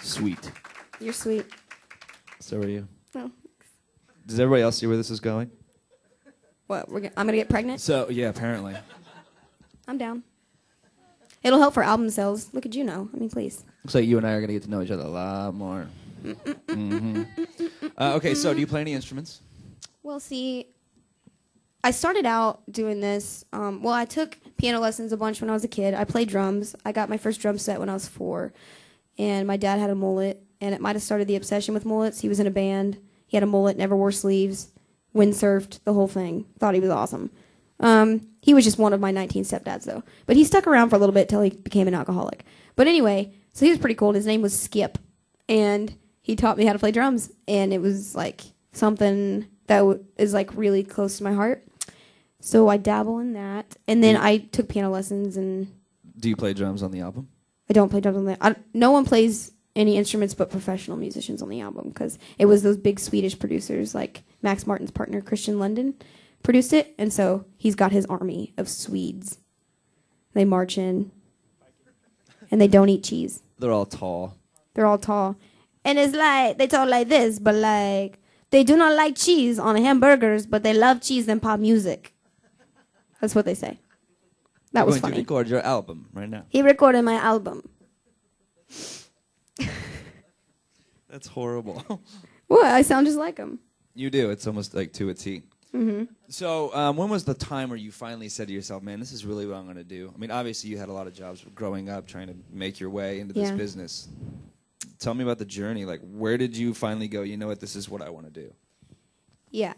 Sweet. You're sweet. So are you. Oh. Does everybody else see where this is going? What? I'm gonna get pregnant? So, yeah, apparently. I'm down. It'll help for album sales. Look at you now. I mean, please. Looks like you and I are going to get to know each other a lot more. Okay, so do you play any instruments? Well, see, I started out doing this. I took piano lessons a bunch when I was a kid. I played drums. I got my first drum set when I was 4. And my dad had a mullet, and it might have started the obsession with mullets. He was in a band. He had a mullet, never wore sleeves, windsurfed, the whole thing. Thought he was awesome. He was just one of my 19 stepdads, though. But he stuck around for a little bit till he became an alcoholic. But anyway, so he was pretty cool. His name was Skip. And he taught me how to play drums. And it was, like, something that is, like, really close to my heart. So I dabble in that. And then I took piano lessons. And Do you play drums on the album? I don't play drums on that. No one plays any instruments but professional musicians on the album because it was those big Swedish producers like Max Martin's partner, Christian Lundin, produced it, and so he's got his army of Swedes. They march in, and they don't eat cheese. They're all tall. They're all tall. And it's like, they talk like this, but like, they do not like cheese on hamburgers, but they love cheese in pop music. That's what they say. That was funny. We're going to record your album right now. He recorded my album. That's horrible. What? I sound just like him. You do. It's almost like to a T. Mm-hmm. So when was the time where you finally said to yourself, man, this is really what I'm going to do? I mean, obviously you had a lot of jobs growing up trying to make your way into this business. Tell me about the journey. Like, where did you finally go, you know what, this is what I want to do? Yeah.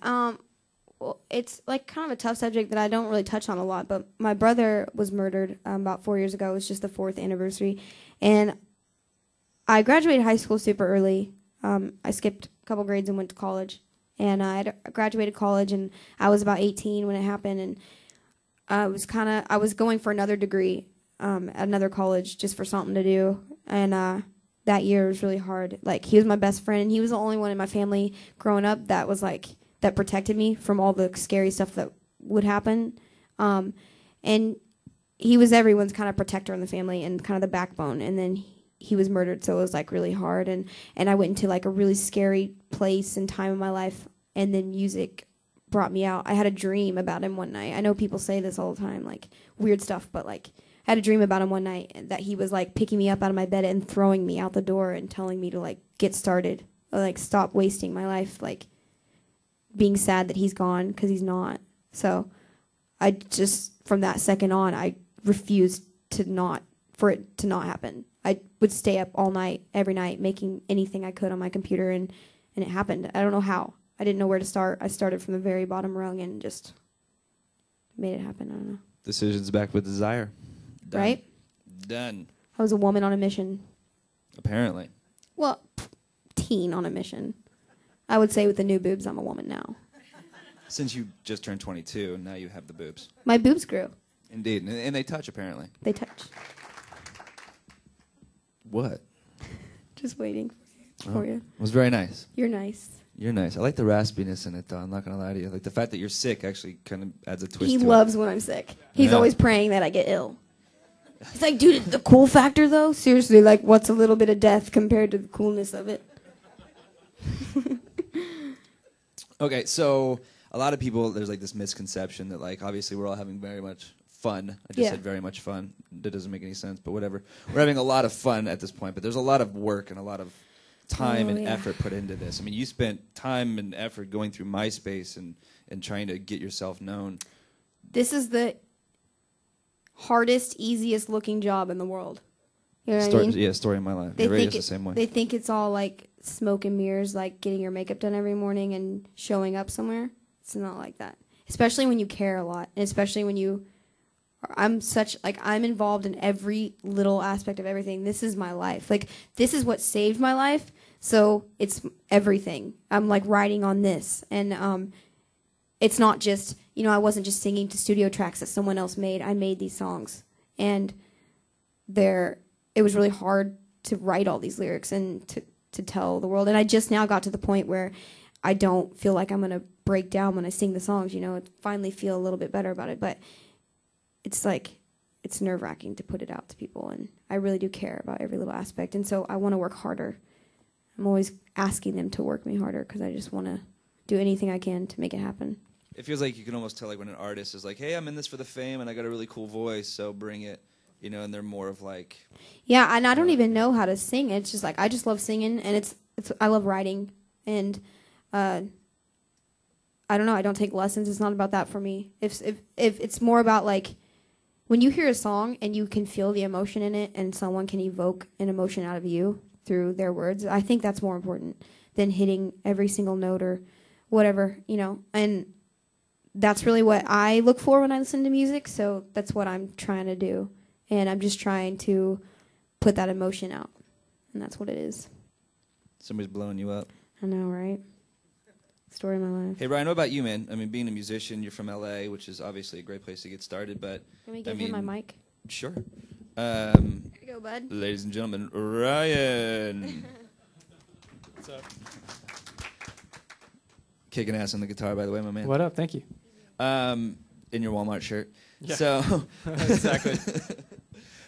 Well, it's like kind of a tough subject that I don't really touch on a lot, but my brother was murdered about 4 years ago. It was just the 4th anniversary. And I graduated high school super early. I skipped a couple grades and went to college. And I graduated college, and I was about 18 when it happened. And I was going for another degree at another college just for something to do. And that year was really hard. Like, he was my best friend, and he was the only one in my family growing up that was like, that protected me from all the scary stuff that would happen. And he was everyone's kind of protector in the family and kind of the backbone. And then he was murdered, so it was like really hard. And I went into like a really scary place and time in my life, and then music brought me out. I had a dream about him one night. I know people say this all the time, like weird stuff, but like I had a dream about him one night that he was like picking me up out of my bed and throwing me out the door and telling me to like get started, or, like stop wasting my life, like being sad that he's gone, because he's not. So I just, from that second on, I refused for it to not happen. I would stay up all night, every night, making anything I could on my computer, and it happened. I don't know how. I didn't know where to start. I started from the very bottom rung and just made it happen. I don't know. Decisions backed with desire. Done. Right? Done. I was a woman on a mission. Apparently. Well, teen on a mission. I would say with the new boobs, I'm a woman now. Since you just turned 22, and now you have the boobs. My boobs grew. Indeed. And they touch, apparently. They touch. What? Just waiting for you. It was very nice. You're nice. You're nice. I like the raspiness in it, though. I'm not going to lie to you. Like, the fact that you're sick actually kind of adds a twist to it. He loves when I'm sick. He's always praying that I get ill. He's like, dude, the cool factor, though? Seriously, like, what's a little bit of death compared to the coolness of it? Okay, so a lot of people, there's like this misconception that, like, obviously we're all having very much fun. I just said very much fun. That doesn't make any sense, but whatever. We're having a lot of fun at this point, but there's a lot of work and a lot of time and effort put into this. I mean, you spent time and effort going through MySpace and trying to get yourself known. This is the hardest, easiest looking job in the world. You know what I mean? Yeah, story of my life. They think the same way. They think it's all like smoke and mirrors, like getting your makeup done every morning and showing up somewhere. It's not like that. Especially when you care a lot, and especially when you... I'm involved in every little aspect of everything. This is my life. Like, this is what saved my life, so it's everything. I'm, like, riding on this. And it's not just, I wasn't just singing to studio tracks that someone else made. I made these songs. And it was really hard to write all these lyrics and to tell the world. And I just now got to the point where I don't feel like I'm going to break down when I sing the songs, I finally feel a little bit better about it. But it's like, it's nerve-wracking to put it out to people, and I really do care about every little aspect, and so I want to work harder. I'm always asking them to work me harder because I just want to do anything I can to make it happen. It feels like you can almost tell like when an artist is like, hey, I'm in this for the fame and I got a really cool voice, so bring it, you know, and they're more of like... Yeah, and I don't even know how to sing. It's just like, I just love singing, and it's I love writing, and I don't know, I don't take lessons. It's not about that for me. If it's more about like, when you hear a song and you can feel the emotion in it and someone can evoke an emotion out of you through their words, I think that's more important than hitting every single note or whatever, you know, and that's really what I look for when I listen to music, so that's what I'm trying to do. And I'm just trying to put that emotion out, and that's what it is. Somebody's blowing you up. I know, right? Story of my life. Hey, Ryan, what about you, man? I mean, being a musician, you're from L.A., which is obviously a great place to get started, but... Can we give him my mic? Sure. There you go, bud. Ladies and gentlemen, Ryan. What's up? Kicking ass on the guitar, by the way, my man. What up? Thank you. In your Walmart shirt. Yeah. So exactly.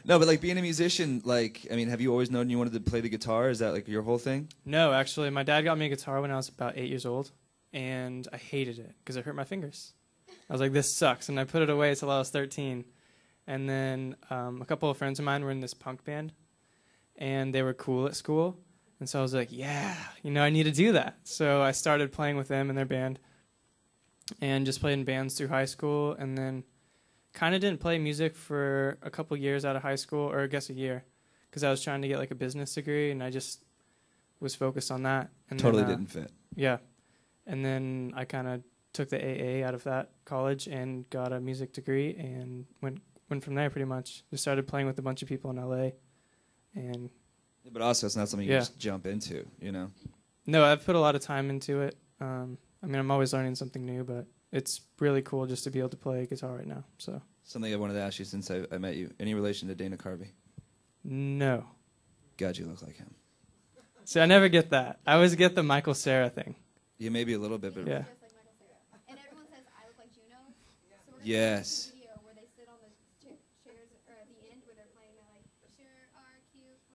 No, but like being a musician, like, I mean, have you always known you wanted to play the guitar? Is that like your whole thing? No, actually, my dad got me a guitar when I was about 8 years old, and I hated it because it hurt my fingers. I was like, this sucks, and I put it away until I was 13. And then a couple of friends of mine were in this punk band, and they were cool at school. And so I was like, yeah, you know, I need to do that. So I started playing with them in their band and just played in bands through high school, and then kind of didn't play music for a couple years out of high school, or I guess a year, because I was trying to get like a business degree, and I just was focused on that. And totally then, didn't fit. Yeah. And then I kind of took the AA out of that college and got a music degree and went from there pretty much. Just started playing with a bunch of people in LA. And but also it's not something you just jump into, you know? No, I've put a lot of time into it. I mean, I'm always learning something new, but it's really cool just to be able to play guitar right now. So something I wanted to ask you since I met you. Any relation to Dana Carvey? No. God, you look like him. See, I never get that. I always get the Michael Cera thing. Yeah, maybe a little bit, but... Yeah. And everyone says I look like Juno. Yes.